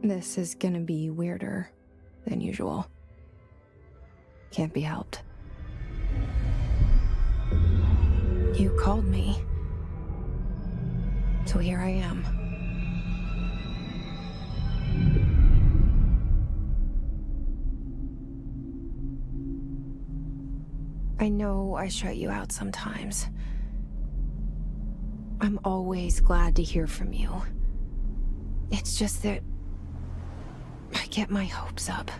This is gonna be weirder than usual. Can't be helped. You called me. So here I am. I know I shut you out sometimes. I'm always glad to hear from you. It's just that I get my hopes up.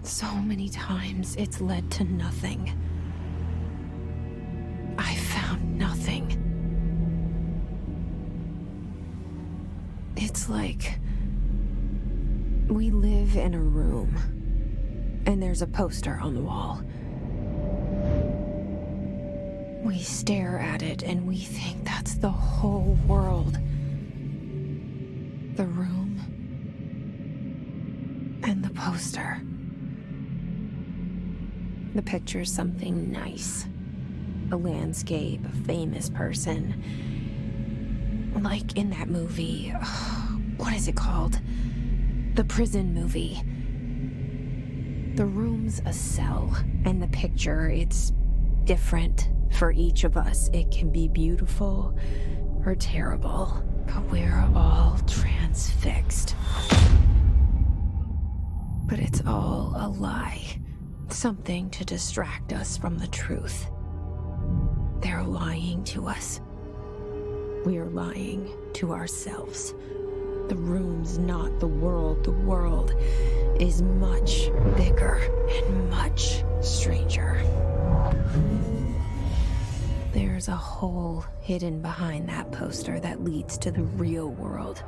So many times it's led to nothing. I found nothing. It's like we live in a room, and there's a poster on the wall. We stare at it and we think that's the whole world. The room and the poster. The picture's something nice. A landscape, a famous person. Like in that movie, what is it called? The prison movie. The room's a cell, and the picture, it's different for each of us. It can be beautiful or terrible, but we're all transfixed. But it's all a lie. Something to distract us from the truth. They're lying to us. We're lying to ourselves. The room's not the world. The world is much bigger and much stranger. There's a hole hidden behind that poster that leads to the real world.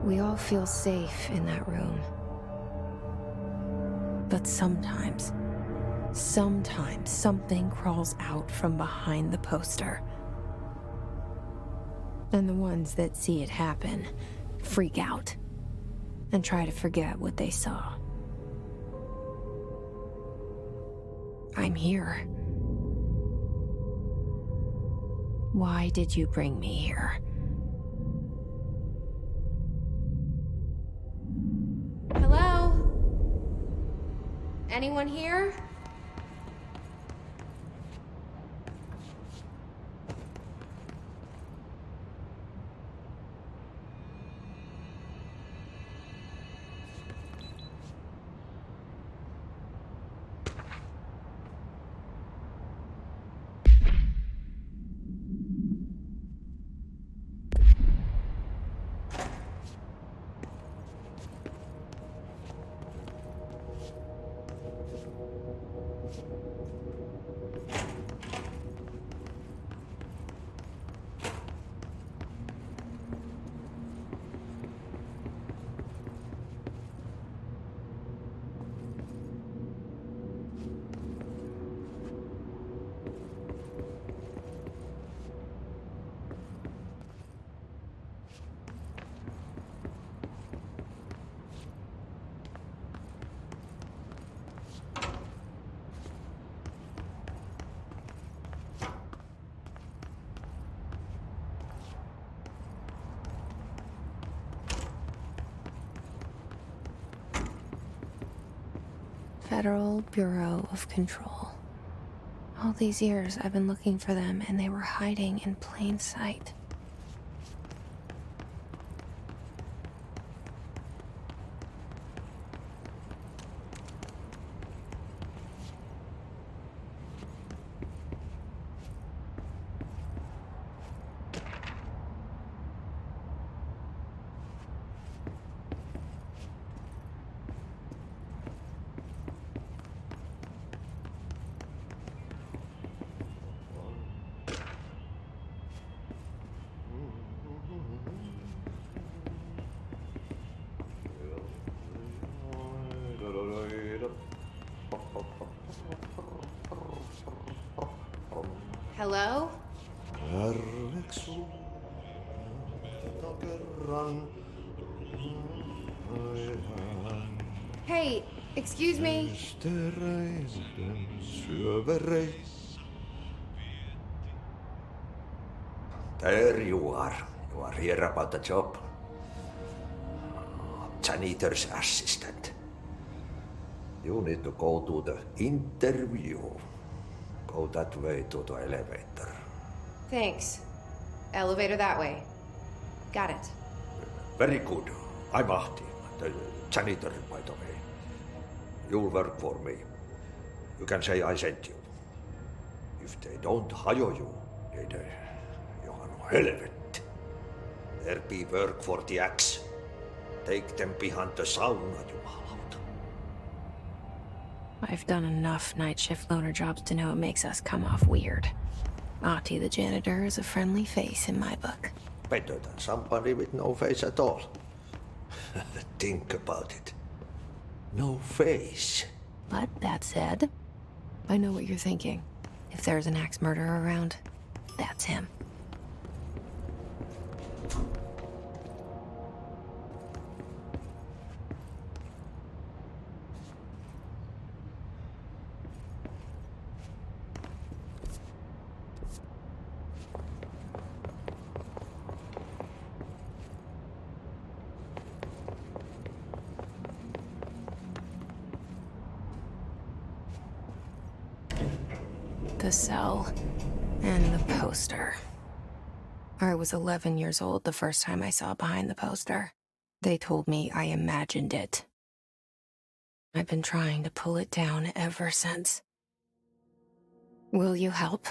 We all feel safe in that room. But sometimes something crawls out from behind the poster. And the ones that see it happen freak out and try to forget what they saw. I'm here. Why did you bring me here? Hello? Anyone here? Federal Bureau of Control. All these years I've been looking for them, and they were hiding in plain sight. Hello? Hey, excuse me. There you are. You are here about the job. janitor's assistant. You need to go to the interview. Go that way to the elevator. Thanks. Elevator that way. Got it. Very good. I'm Ahti, the janitor, by the way. You'll work for me. You can say I sent you. If they don't hire you, then you're no helvet. There be work for the axe. Take them behind the sauna, jumalauta. I've done enough night shift loner jobs to know it makes us come off weird. Ahti the janitor is a friendly face in my book. Better than somebody with no face at all. Think about it. No face. But that said, I know what you're thinking. If there's an axe murderer around, that's him. The cell and the poster. I was 11 years old the first time I saw behind the poster. They told me I imagined it. I've been trying to pull it down ever since. Will you help?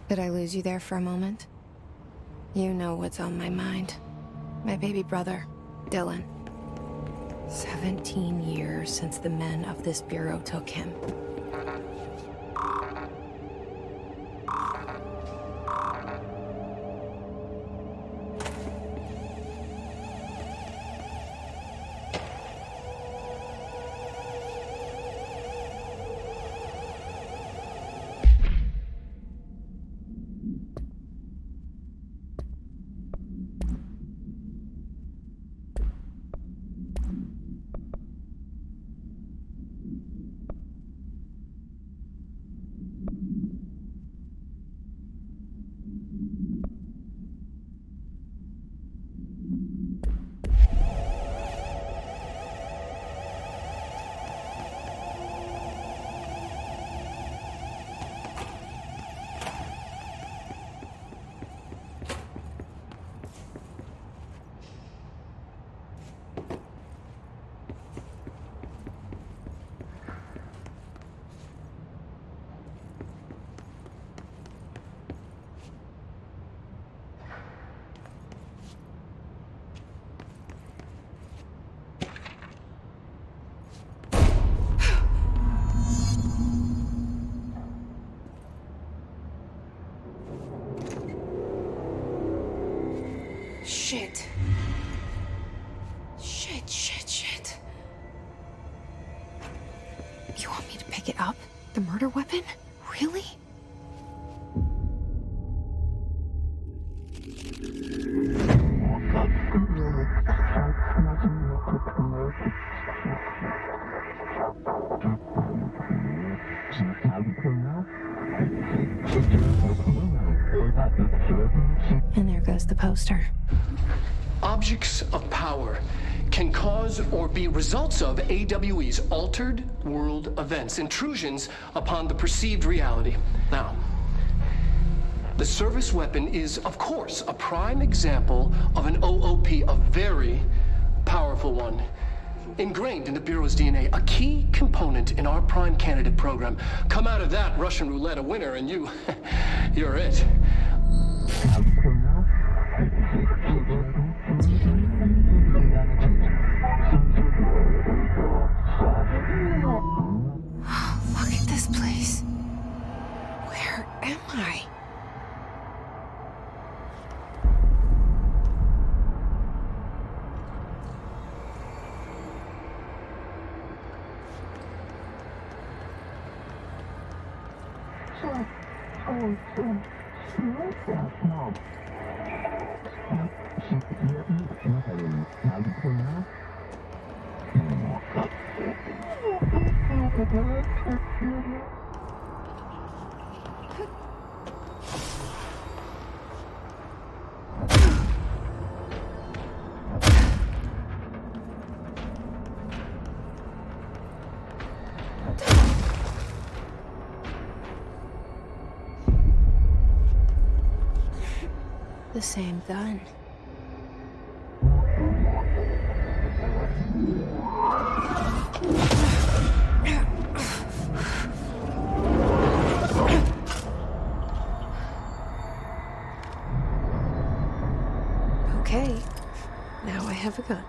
Did I lose you there for a moment? You know what's on my mind. My baby brother, Dylan. 17 years since the men of this bureau took him. Shit. Shit. You want me to pick it up? The murder weapon? Really? And there goes the poster. Objects of power can cause or be results of AWE's altered world events, intrusions upon the perceived reality. Now, The service weapon is, of course, a prime example of an OOP, a very powerful one. Ingrained in the Bureau's DNA, a key component in our prime candidate program. Come out of that Russian roulette a winner and you're it. Look at this place. Where am I? The same gun. Okay, now I have a gun.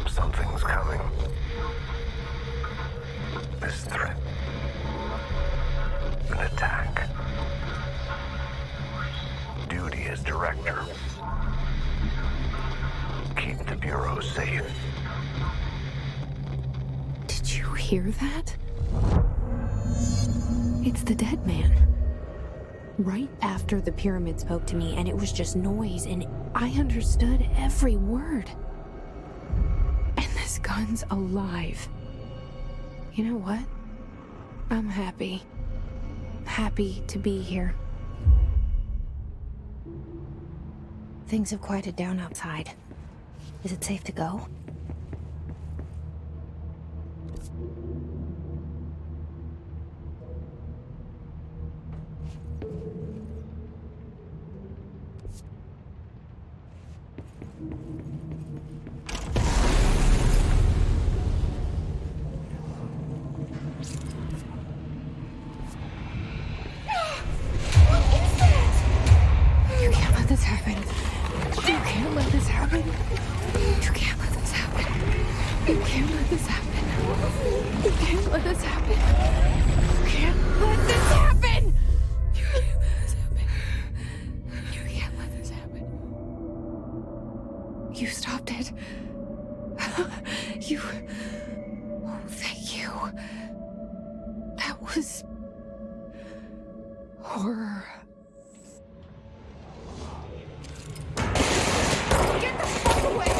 Something's coming. This threat. An attack. Duty as director. Keep the Bureau safe. Did you hear that? It's the dead man. Right after the pyramid spoke to me, and it was just noise, and I understood every word. And this gun's alive. You know what? I'm happy. Happy to be here. Things have quieted down outside. Is it safe to go? You... Oh, thank you. That was... horror. Get the fuck away!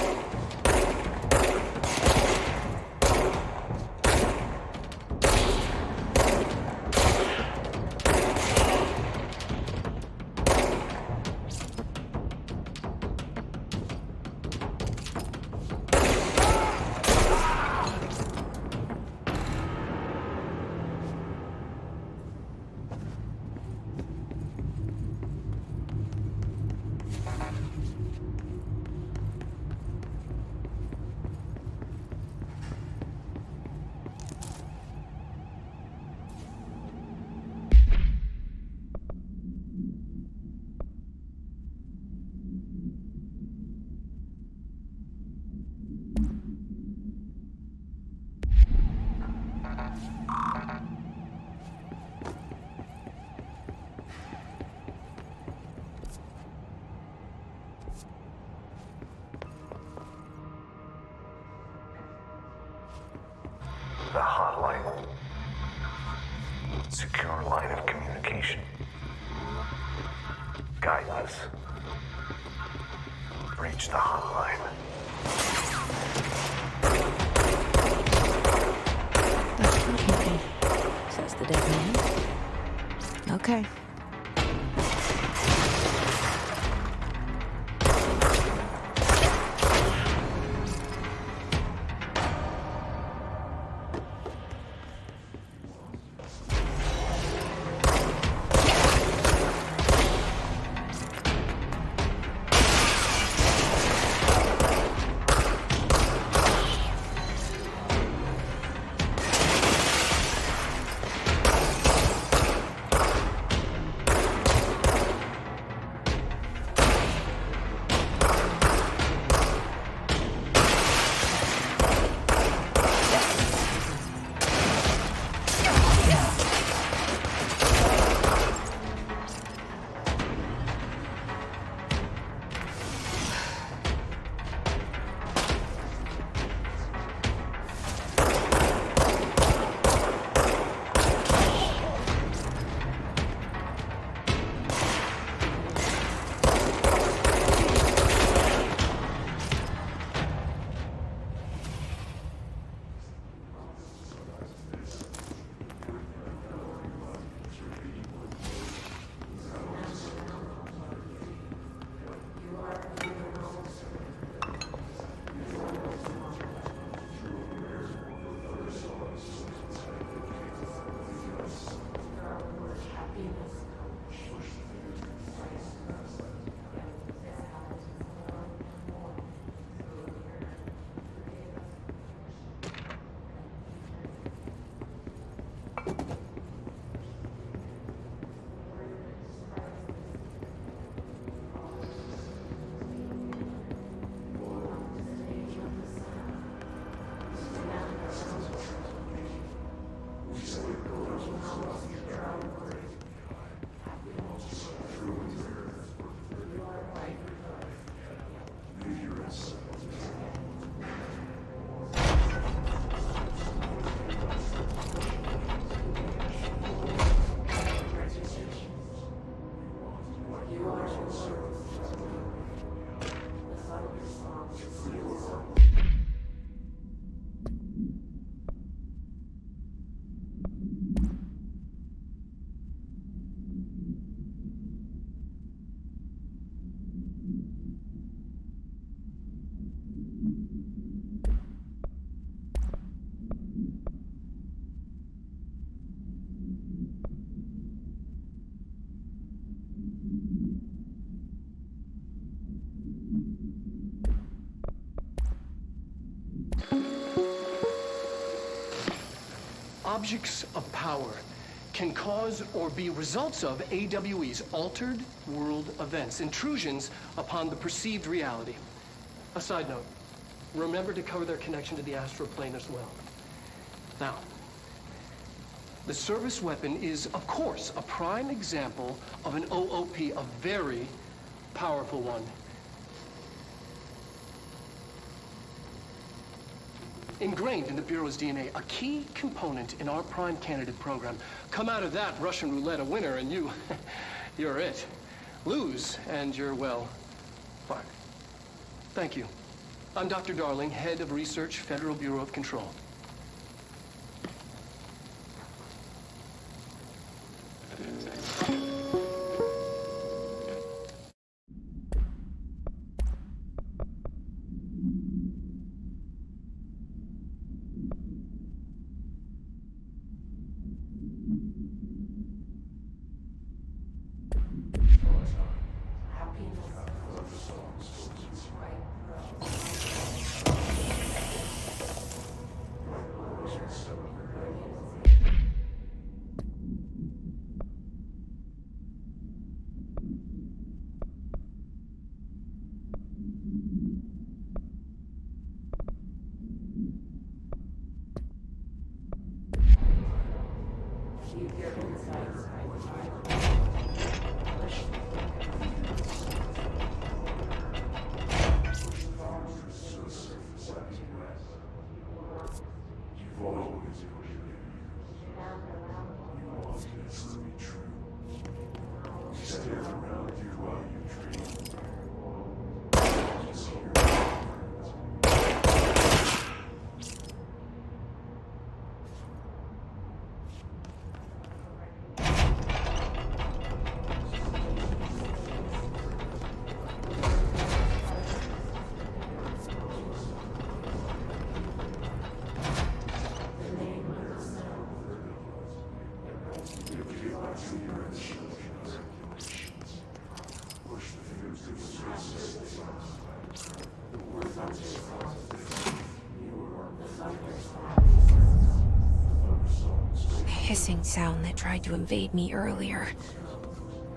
The hotline. Secure line of communication. Guide us. Reach the hotline. Says the dead man. Okay. Objects of power can cause or be results of AWE's altered world events, intrusions upon the perceived reality. A side note, remember to cover their connection to the astral plane as well. Now, the service weapon is, of course, a prime example of an OOP, a very powerful one. ingrained in the Bureau's DNA, a key component in our prime candidate program. Come out of that Russian roulette a winner and you're it. Lose and you're, well, fine. Thank you. I'm Dr. Darling, head of research, Federal Bureau of Control. Hissing sound that tried to invade me earlier.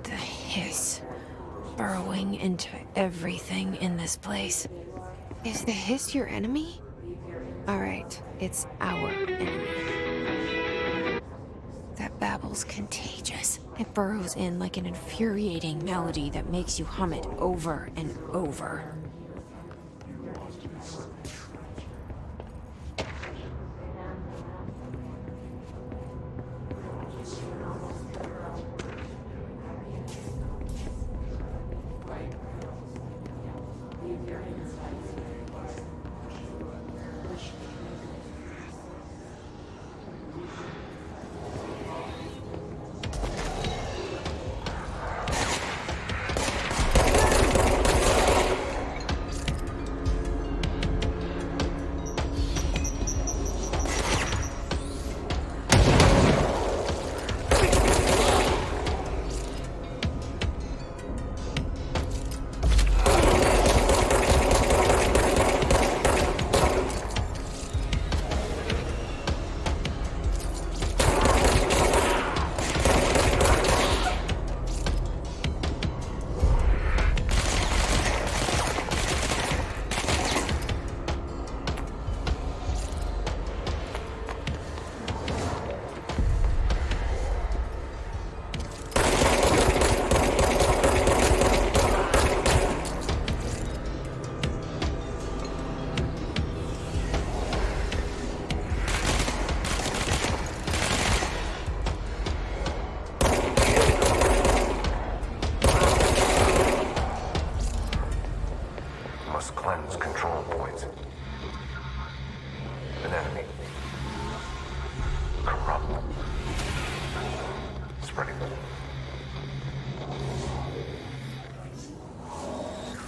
The hiss, burrowing into everything in this place. Is the hiss your enemy? Alright, it's our enemy. That babble's contagious. It burrows in like an infuriating melody that makes you hum it over and over.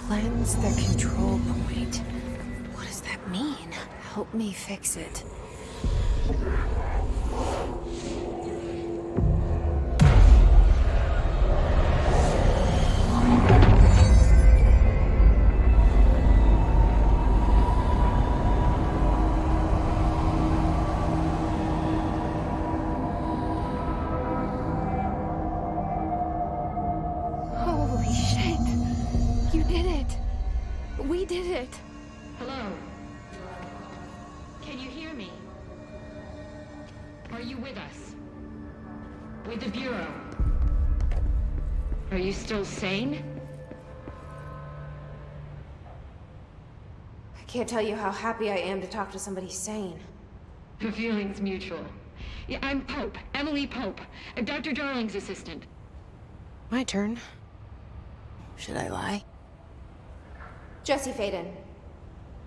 Cleanse the control point. What does that mean? Help me fix it. Holy shit! You did it! We did it! Hello? Can you hear me? Are you with us? With the Bureau? Are you still sane? I Can't tell you how happy I am to talk to somebody sane. The feeling's mutual. Yeah, I'm Pope, Emily Pope, Dr. Darling's assistant. My turn. Should I lie? Jessie Feyden.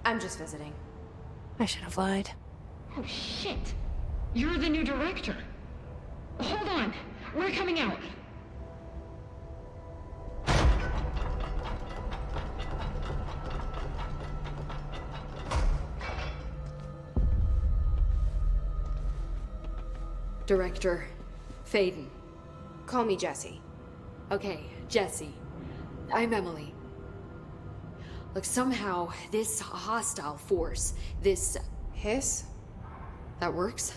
I'm just visiting. I should have lied. Oh, shit. You're the new director. Hold on. We're coming out. Director Feyden. Call me Jesse. Okay, Jesse. I'm Emily. Look, somehow this hostile force, this... Hiss? That works?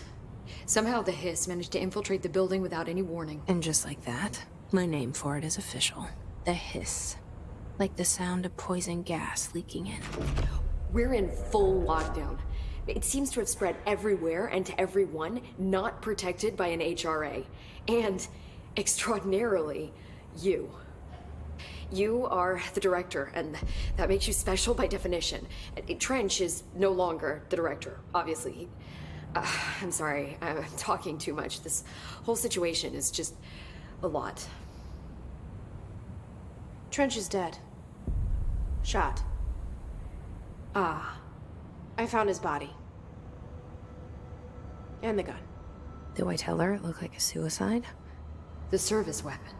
Somehow the hiss managed to infiltrate the building without any warning. And just like that, my name for it is official. The hiss. Like the sound of poison gas leaking in. We're in full lockdown. It seems to have spread everywhere and to everyone not protected by an HRA. And, extraordinarily, you. You are the director, and that makes you special by definition. Trench is no longer the director, obviously. I'm sorry, I'm talking too much. This whole situation is just a lot. Trench is dead. Shot. Ah. I found his body. And the gun. Do I tell her it looked like a suicide? The service weapon.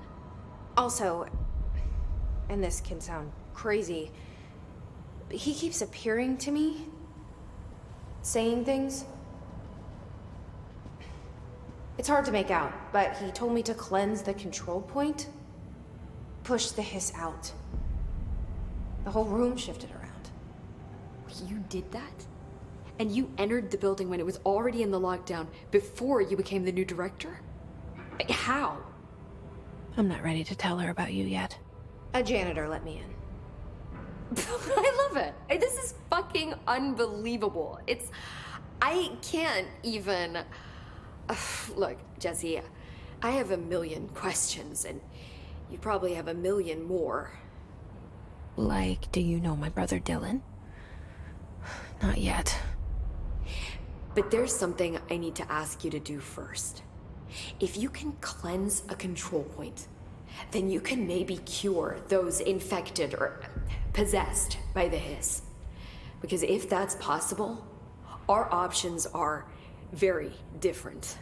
Also, and this can sound crazy, but he keeps appearing to me, saying things. It's hard to make out, but he told me to cleanse the control point, push the hiss out. The whole room shifted around. You did that? And you entered the building when it was already in the lockdown before you became the new director? How? I'm not ready to tell her about you yet. A janitor let me in. I love it. This is fucking unbelievable. I can't even... Look, Jesse, I have a million questions, and you probably have a million more. Like, do you know my brother Dylan? Not yet. But there's something I need to ask you to do first. If you can cleanse a control point, then you can maybe cure those infected or possessed by the hiss. Because if that's possible, our options are very different.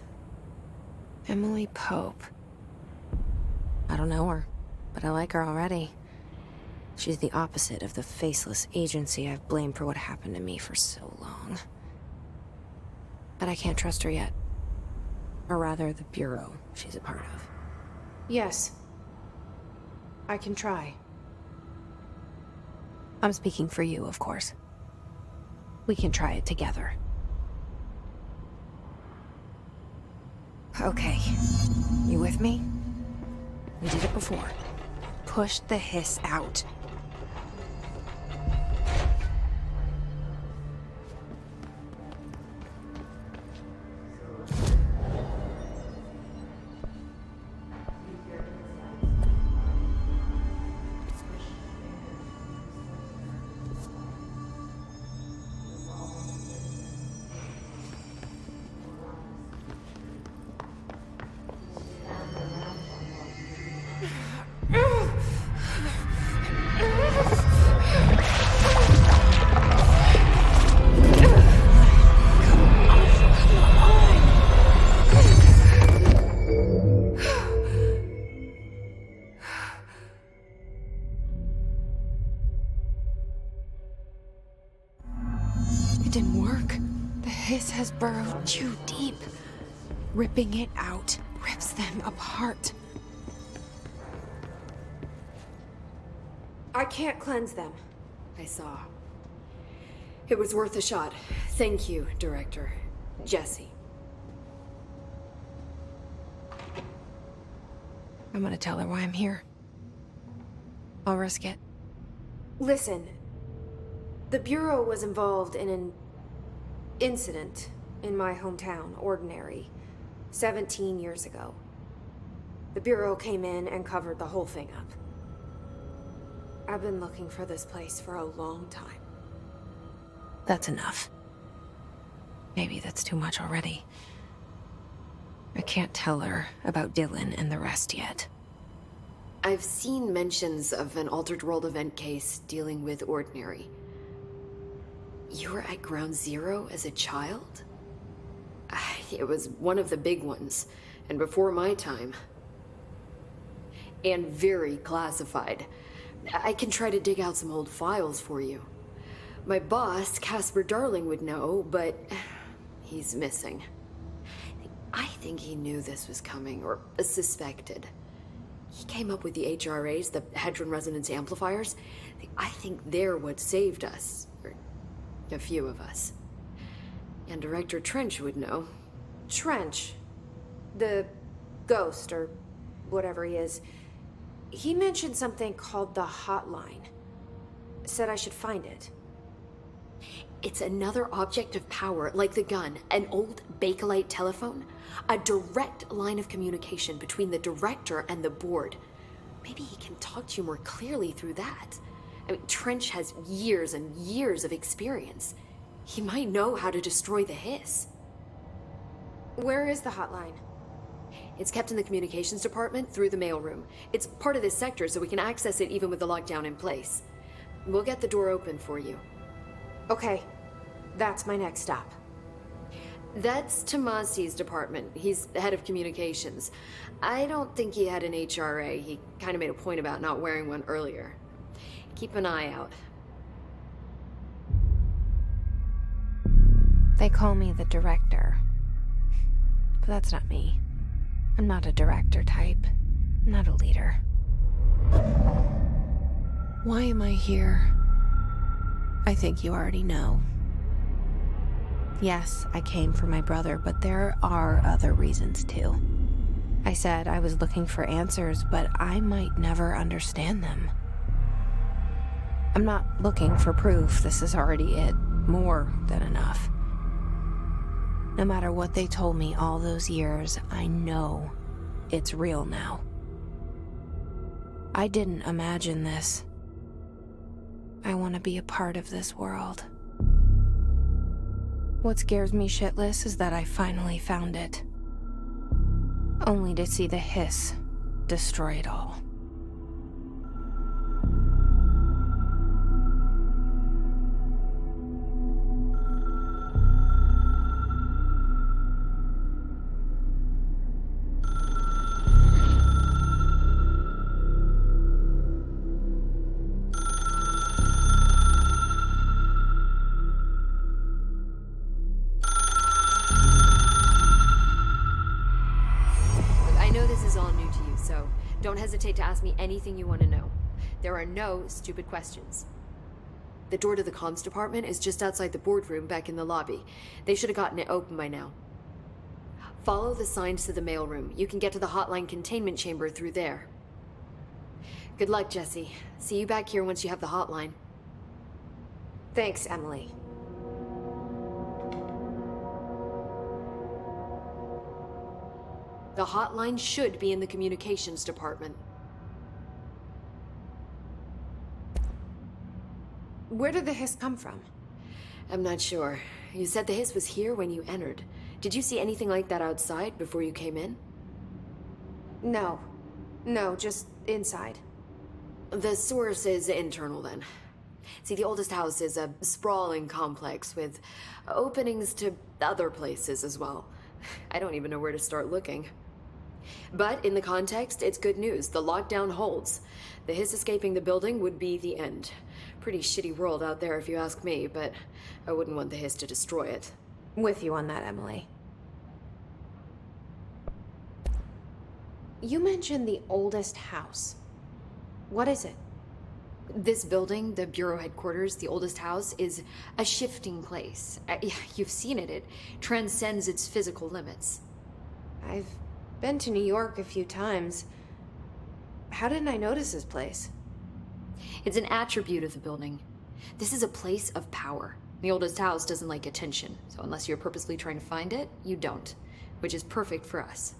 Emily Poup. I don't know her, but I like her already. She's the opposite of the faceless agency I've blamed for what happened to me for so long. But I can't trust her yet. Or rather, the Bureau she's a part of. Yes. I can try. I'm speaking for you, of course. We can try it together. Okay. You with me? We did it before. Push the hiss out. It didn't work. The hiss has burrowed too deep. Ripping it out rips them apart. I can't cleanse them. I saw. It was worth a shot. Thank you, Director. Jesse. I'm gonna tell her why I'm here. I'll risk it. Listen. The Bureau was involved in an incident in my hometown, Ordinary, 17 years ago. The Bureau came in and covered the whole thing up. I've been looking for this place for a long time. That's enough. Maybe that's too much already. I can't tell her about Dylan and the rest yet. I've seen mentions of an Altered World event case dealing with Ordinary. You were at Ground Zero as a child? It was one of the big ones, and before my time. And very classified. I can try to dig out some old files for you. My boss, Casper Darling, would know, but he's missing. I think he knew this was coming, or suspected. He came up with the HRAs, the Hadron Resonance Amplifiers. I think they're what saved us. Or a few of us. And Director Trench would know. Trench. The ghost, or whatever he is. He mentioned something called the hotline. Said I should find it. It's another object of power, like the gun, an old Bakelite telephone. A direct line of communication between the director and the board. Maybe he can talk to you more clearly through that. I mean, Trench has years and years of experience. He might know how to destroy the hiss. Where is the hotline? It's kept in the communications department through the mailroom. It's part of this sector, so we can access it even with the lockdown in place. We'll get the door open for you. Okay, that's my next stop. That's Tomasi's department. He's head of communications. I don't think he had an HRA. He kind of made a point about not wearing one earlier. Keep an eye out. They call me the director. But that's not me. I'm not a director type. I'm not a leader. Why am I here? I think you already know. Yes, I came for my brother, but there are other reasons too. I said I was looking for answers, but I might never understand them. I'm not looking for proof. This is already it. More than enough. No matter what they told me all those years, I know it's real now. I didn't imagine this. I want to be a part of this world. What scares me shitless is that I finally found it. Only to see the hiss destroy it all. Don't hesitate to ask me anything you want to know. There are no stupid questions. The door to the comms department is just outside the boardroom back in the lobby. They should have gotten it open by now. Follow the signs to the mailroom. You can get to the hotline containment chamber through there. Good luck, Jesse. See you back here once you have the hotline. Thanks, Emily. The hotline should be in the communications department. Where did the hiss come from? I'm not sure. You said the hiss was here when you entered. Did you see anything like that outside before you came in? No. No, just inside. The source is internal then. See, the oldest house is a sprawling complex with openings to other places as well. I don't even know where to start looking. But in the context, it's good news. The lockdown holds. The hiss escaping the building would be the end. Pretty shitty world out there if you ask me, but I wouldn't want the hiss to destroy it. With you on that, Emily. You mentioned the oldest house. What is it? This building, the Bureau headquarters, the oldest house, is a shifting place. You've seen it. It transcends its physical limits. I've been to New York a few times. How didn't I notice this place? It's an attribute of the building. This is a place of power. The oldest house doesn't like attention, so unless you're purposely trying to find it, you don't, which is perfect for us.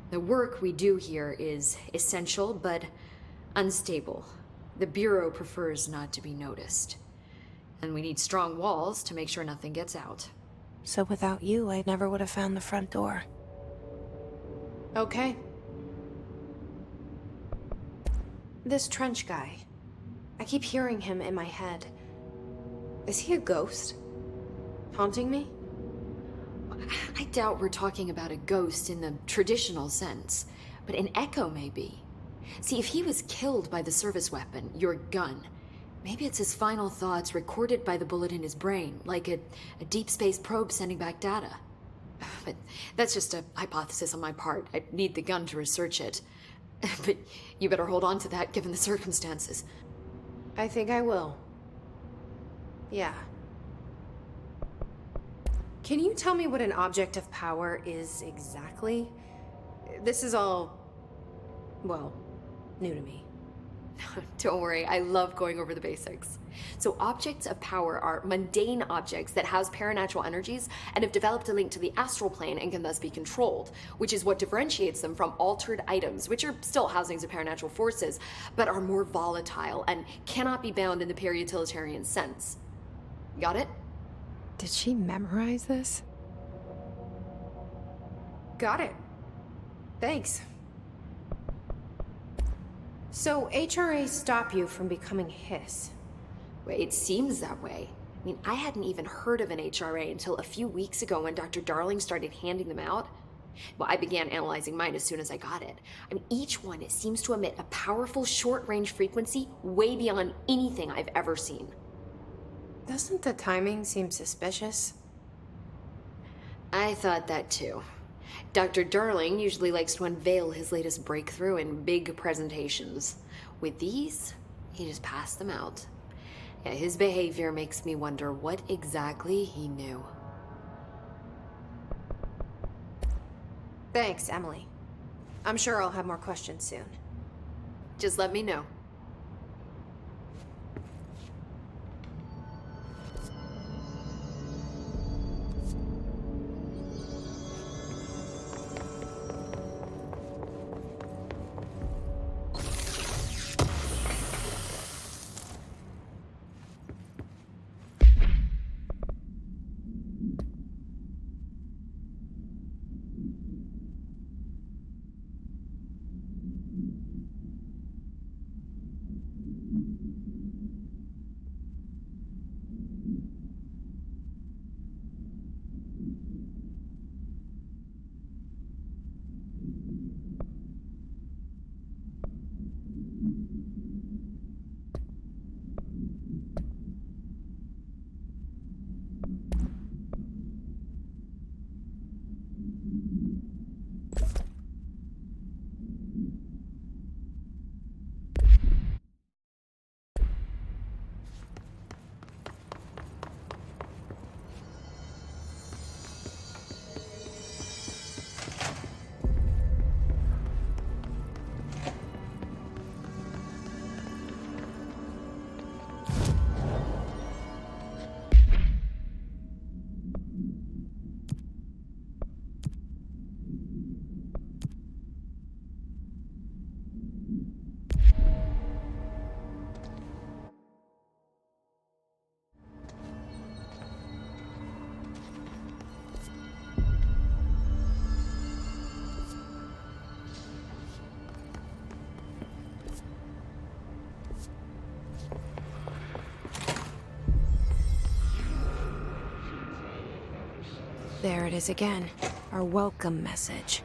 The work we do here is essential, but unstable. The Bureau prefers not to be noticed. And we need strong walls to make sure nothing gets out. So without you, I never would have found the front door. Okay. This Trench guy. I keep hearing him in my head. Is he a ghost? Haunting me? I doubt we're talking about a ghost in the traditional sense, but an echo maybe. See, if he was killed by the service weapon, your gun, maybe it's his final thoughts recorded by the bullet in his brain, like a deep space probe sending back data. But that's just a hypothesis on my part. I need the gun to research it. But you better hold on to that given the circumstances. I think I will. Yeah. Can you tell me what an object of power is exactly? This is all, well, new to me. Don't worry, I love going over the basics. So objects of power are mundane objects that house paranatural energies and have developed a link to the astral plane and can thus be controlled, which is what differentiates them from altered items, which are still housings of paranatural forces, but are more volatile and cannot be bound in the pure utilitarian sense. Got it? Did she memorize this? Got it. Thanks. So HRA stop you from becoming Hiss? Well, it seems that way. I mean, I hadn't even heard of an HRA until a few weeks ago when Dr. Darling started handing them out. Well, I began analyzing mine as soon as I got it. I mean, each one, it seems to emit a powerful short-range frequency way beyond anything I've ever seen. Doesn't the timing seem suspicious? I thought that too. Dr. Darling usually likes to unveil his latest breakthrough in big presentations. With these, he just passed them out. Yeah, his behavior makes me wonder what exactly he knew. Thanks, Emily. I'm sure I'll have more questions soon. Just let me know. There it is again. Our welcome message.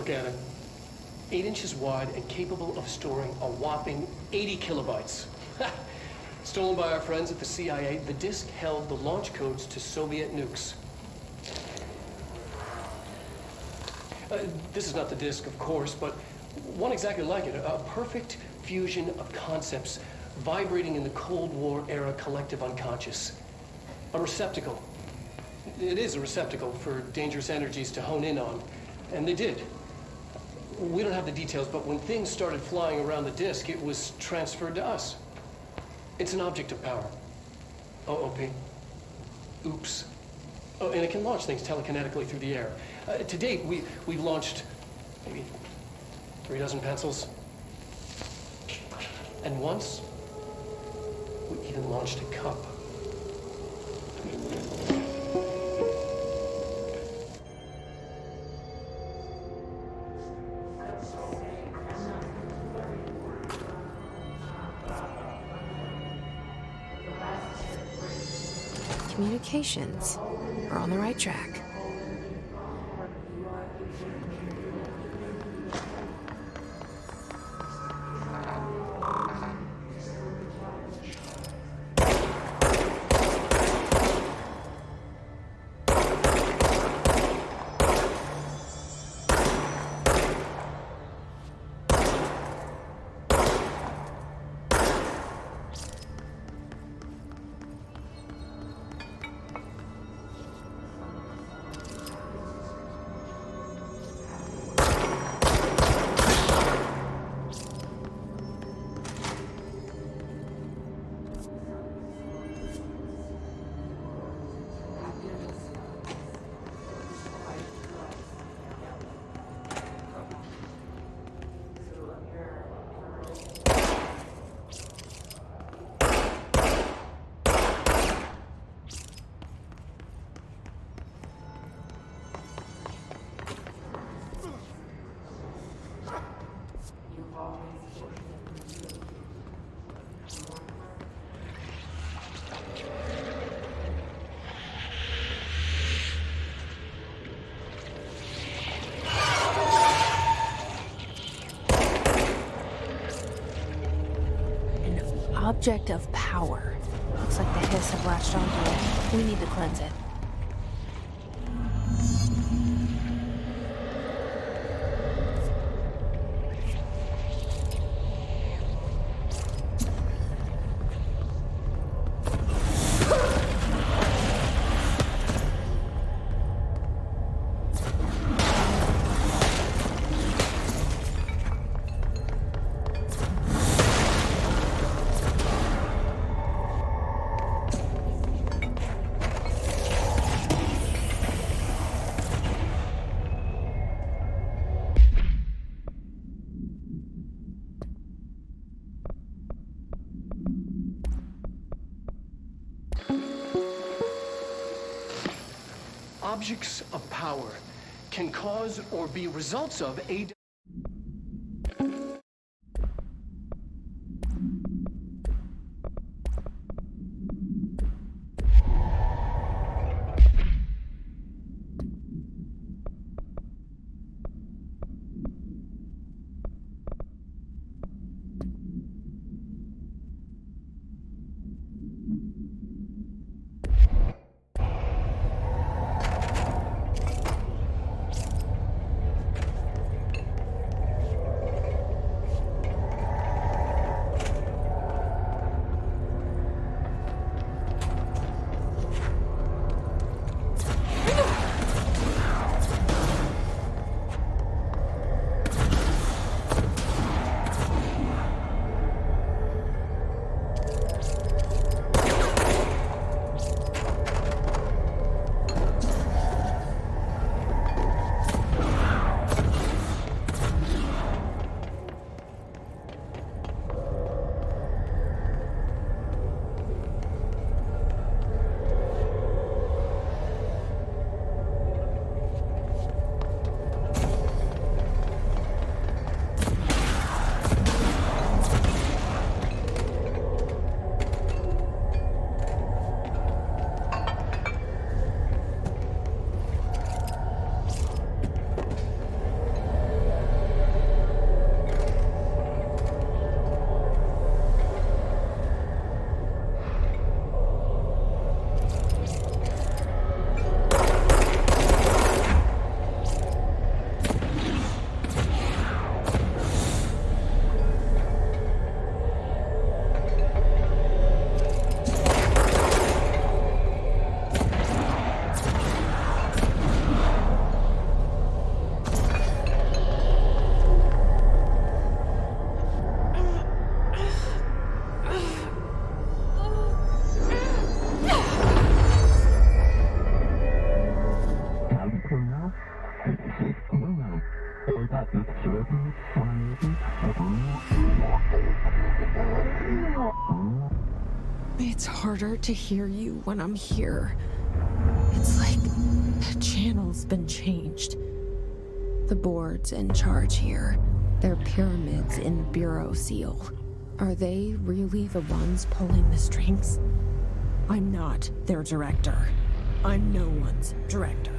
Look at it. 8 inches wide and capable of storing a whopping 80 kilobytes. Stolen by our friends at the CIA, the disk held the launch codes to Soviet nukes. This is not the disk, of course, but one exactly like it. A perfect fusion of concepts vibrating in the Cold War era collective unconscious. A receptacle. It is a receptacle for dangerous energies to hone in on, and they did. We don't have the details, but when things started flying around the disk, it was transferred to us. It's an object of power. OOP. Oops. Oh, and it can launch things telekinetically through the air. To date, we've launched maybe 3 dozen pencils. And once, we even launched a cup. Communications. We're on the right track. Object of power. Looks like the hiss have latched onto it. We need to cleanse it. Objects of power can cause or be results of a... It's harder to hear you when I'm here. It's like the channel's been changed. The board's in charge here. They're pyramids in the Bureau seal. Are they really the ones pulling the strings? I'm not their director. I'm no one's director.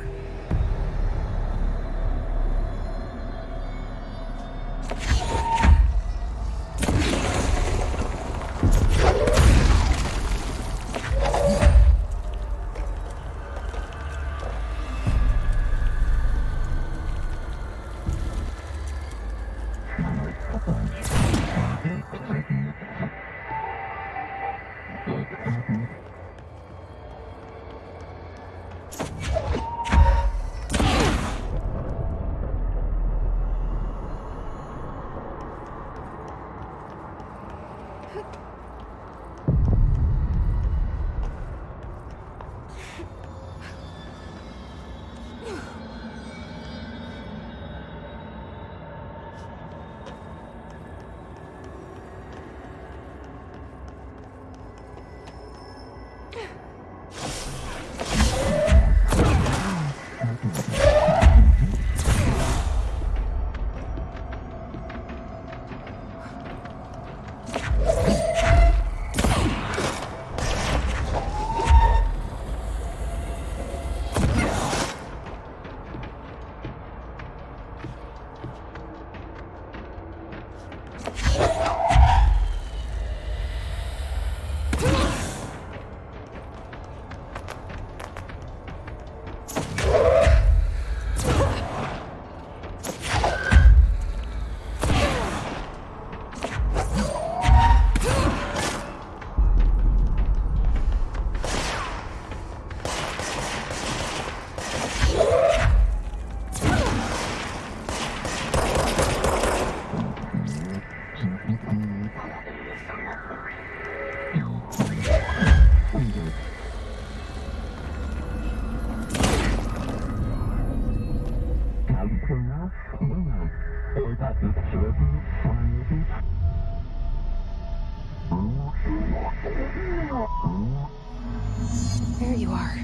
There you are.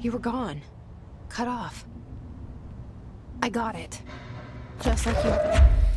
You were gone. Cut off. I got it. Just like you.